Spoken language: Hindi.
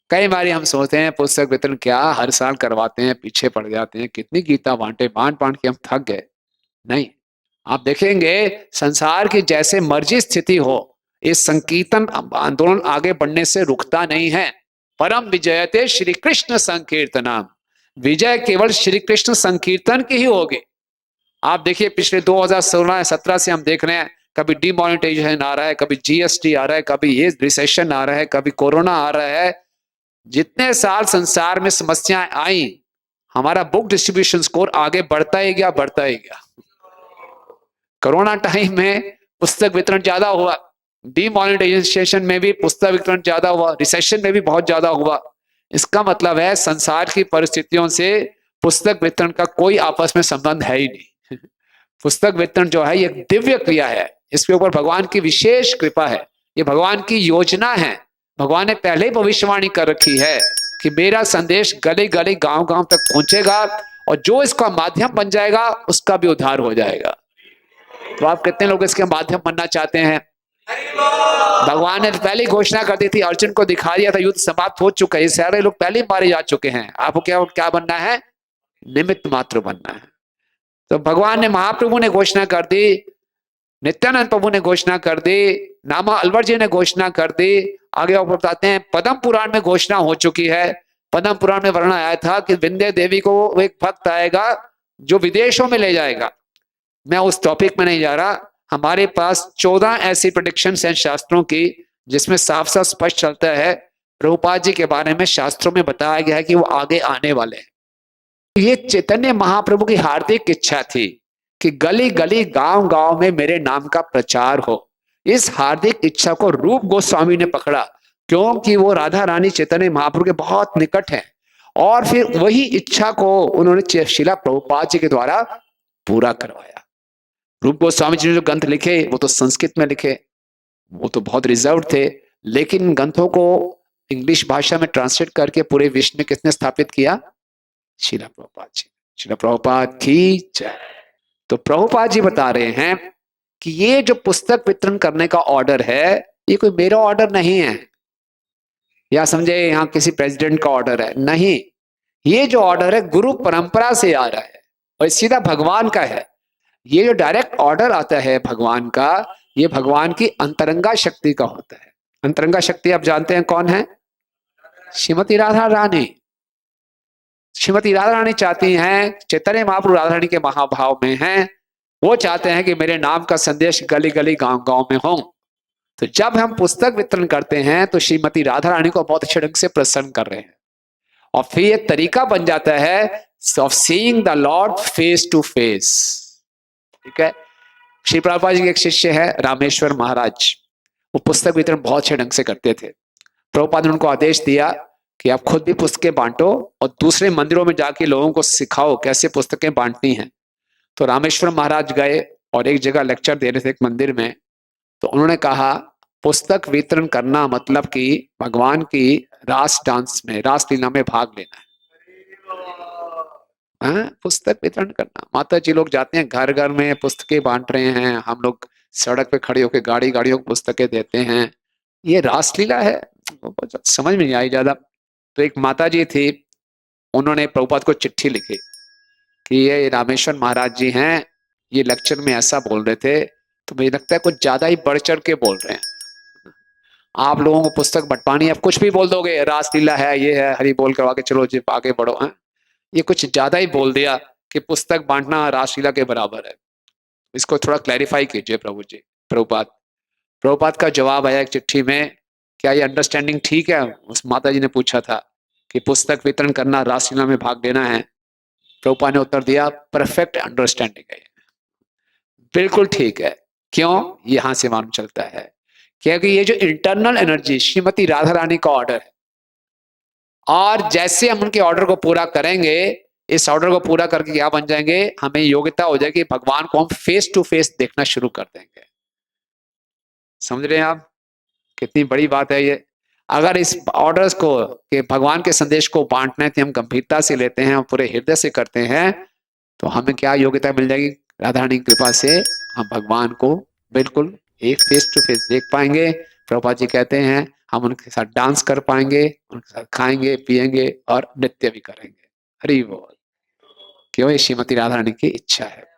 कई बार हम सोचते हैं पुस्तक वितरण क्या हर साल करवाते हैं, पीछे पड़ जाते हैं, कितनी गीता बांटे, बांट बांट के हम थक गए। नहीं, आप देखेंगे संसार की जैसे मर्जी स्थिति हो, इस संकीर्तन आंदोलन आगे बढ़ने से रुकता नहीं है। परम विजयते श्री कृष्ण संकीर्तनम, विजय केवल श्री कृष्ण संकीर्तन की ही होगी। आप देखिए पिछले 2016-17 से हम देख रहे हैं, कभी डिमोनेटाइजेशन आ रहा है, कभी जीएसटी आ रहा है, कभी ये रिसेशन आ रहा है, कभी कोरोना आ रहा है। जितने साल संसार में समस्याएं आई, हमारा बुक डिस्ट्रीब्यूशन स्कोर आगे बढ़ता ही गया, बढ़ता ही गया। कोरोना टाइम में पुस्तक वितरण ज्यादा हुआ, डिमोनेटाइजेशन में भी पुस्तक वितरण ज्यादा हुआ, रिसेशन में भी बहुत ज्यादा हुआ। इसका मतलब है संसार की परिस्थितियों से पुस्तक वितरण का कोई आपस में संबंध है ही नहीं। पुस्तक वितरण जो है ये दिव्य क्रिया है, इसके ऊपर भगवान की विशेष कृपा है, ये भगवान की योजना है। भगवान ने पहले ही भविष्यवाणी कर रखी है कि मेरा संदेश गली गली गांव गांव तक पहुंचेगा और जो इसका माध्यम बन जाएगा उसका भी उद्धार हो जाएगा। तो आप कितने लोग इसके माध्यम बनना चाहते हैं? भगवान ने पहले घोषणा कर दी थी, अर्जुन को दिखा दिया था, युद्ध समाप्त हो चुका है, ये सारे लोग पहले ही मारे जा चुके हैं, आपको क्या क्या बनना है? निमित्त मात्र बनना है। तो भगवान ने, महाप्रभु ने घोषणा कर दी, नित्यानंद प्रभु ने घोषणा कर दी, नामा अलवर जी ने घोषणा कर दी। आगे आप बताते हैं पद्म पुराण में घोषणा हो चुकी है। पद्म पुराण में वर्णन आया था कि विंध्य देवी को एक भक्त आएगा जो विदेशों में ले जाएगा। मैं उस टॉपिक में नहीं जा रहा। हमारे पास 14 ऐसी प्रेडिक्शंस हैं शास्त्रों की जिसमें साफ साफ स्पष्ट चलता है, प्रभुपाद जी के बारे में शास्त्रों में बताया गया है कि वो आगे आने वाले हैं। ये चैतन्य महाप्रभु की हार्दिक इच्छा थी कि गली गली गांव गांव में मेरे नाम का प्रचार हो। इस हार्दिक इच्छा को रूप गोस्वामी ने पकड़ा, क्योंकि वो राधा रानी चैतन्य महाप्रभु के बहुत निकट हैं, और फिर वही इच्छा को उन्होंने शिला प्रभुपाद जी के द्वारा पूरा करवाया। रूप गोस्वामी जी ने जो ग्रंथ लिखे वो तो संस्कृत में लिखे, वो तो बहुत रिजर्व थे, लेकिन ग्रंथों को इंग्लिश भाषा में ट्रांसलेट करके पूरे विश्व में किसने स्थापित किया? शिला प्रभुपाद जी। शिला प्रभुपाद की जय। तो प्रभुपाद जी बता रहे हैं कि ये जो पुस्तक वितरण करने का ऑर्डर है ये कोई मेरा ऑर्डर नहीं है, या समझे यहाँ किसी प्रेसिडेंट का ऑर्डर है, नहीं। ये जो ऑर्डर है गुरु परंपरा से आ रहा है और सीधा भगवान का है। ये जो डायरेक्ट ऑर्डर आता है भगवान का, ये भगवान की अंतरंगा शक्ति का होता है। अंतरंगा शक्ति आप जानते हैं कौन है? श्रीमती राधा रानी। श्रीमती राधा रानी चाहती हैं, चैतन्य महाप्रभु राधा रानी के महाभाव में हैं, वो चाहते हैं कि मेरे नाम का संदेश गली गली गांव गांव में हो। तो जब हम पुस्तक वितरण करते हैं तो श्रीमती राधा रानी को बहुत अच्छे ढंग से प्रसन्न कर रहे हैं, और फिर ये तरीका बन जाता है of seeing the lord face to face. ठीक है। श्री प्रभुपाद जी के एक शिष्य है रामेश्वर महाराज, वो पुस्तक वितरण बहुत अच्छे ढंग से करते थे। प्रभुपाद ने उनको आदेश दिया कि आप खुद भी पुस्तकें बांटो और दूसरे मंदिरों में जाके लोगों को सिखाओ कैसे पुस्तकें बांटनी हैं। तो रामेश्वर महाराज गए और एक जगह लेक्चर दे रहे थे एक मंदिर में, तो उन्होंने कहा पुस्तक वितरण करना मतलब कि भगवान की रास डांस में, रास लीला में भाग लेना है। पुस्तक वितरण करना, माता जी लोग जाते हैं घर घर में पुस्तकें बांट रहे हैं, हम लोग सड़क पे खड़े होकर गाड़ी गाड़ियों को पुस्तकें देते हैं, ये रासलीला है, समझ में नहीं आई ज्यादा। तो एक माता जी थी, उन्होंने प्रभुपाद को चिट्ठी लिखी कि ये रामेश्वर महाराज जी हैं, ये लेक्चर में ऐसा बोल रहे थे, तो मुझे लगता है कुछ ज्यादा ही बढ़ चढ़ के बोल रहे हैं। आप लोगों को पुस्तक बंटवानी, आप कुछ भी बोल दोगे, रासलीला है, ये है, हरि बोल करवा के चलो जी आगे बढ़ो। है ये कुछ ज्यादा ही बोल दिया कि पुस्तक बांटना रासलीला के बराबर है। इसको थोड़ा क्लैरिफाई कीजिए प्रभु जी। प्रभुपाद का जवाब आया एक चिट्ठी में, क्या ये अंडरस्टैंडिंग ठीक है? उस माता जी ने पूछा था कि पुस्तक वितरण करना, रासलीला में भाग लेना है। प्रभुपाद ने उत्तर दिया, परफेक्ट अंडरस्टैंडिंग है, बिल्कुल ठीक है। क्यों? यहां से मालूम चलता है क्योंकि ये जो इंटरनल एनर्जी श्रीमती राधा रानी का ऑर्डर है, और जैसे हम उनके ऑर्डर को पूरा करेंगे, इस ऑर्डर को पूरा करके क्या बन जाएंगे, हमें योग्यता हो जाएगी, भगवान को हम फेस टू फेस देखना शुरू कर देंगे। समझ रहे हैं आप कितनी बड़ी बात है ये? अगर इस ऑर्डर्स को कि भगवान के संदेश को बांटना है, हम गंभीरता से लेते हैं और पूरे हृदय से करते हैं, तो हमें क्या योग्यता मिल जाएगी? राधा रानी की कृपा से हम भगवान को बिल्कुल एक फेस टू फेस देख पाएंगे। प्रभुपाद जी कहते हैं हम उनके साथ डांस कर पाएंगे, उनके साथ खाएंगे पिएंगे और नृत्य भी करेंगे। हरि बोल। क्यों? ये श्रीमती राधा रानी की इच्छा है।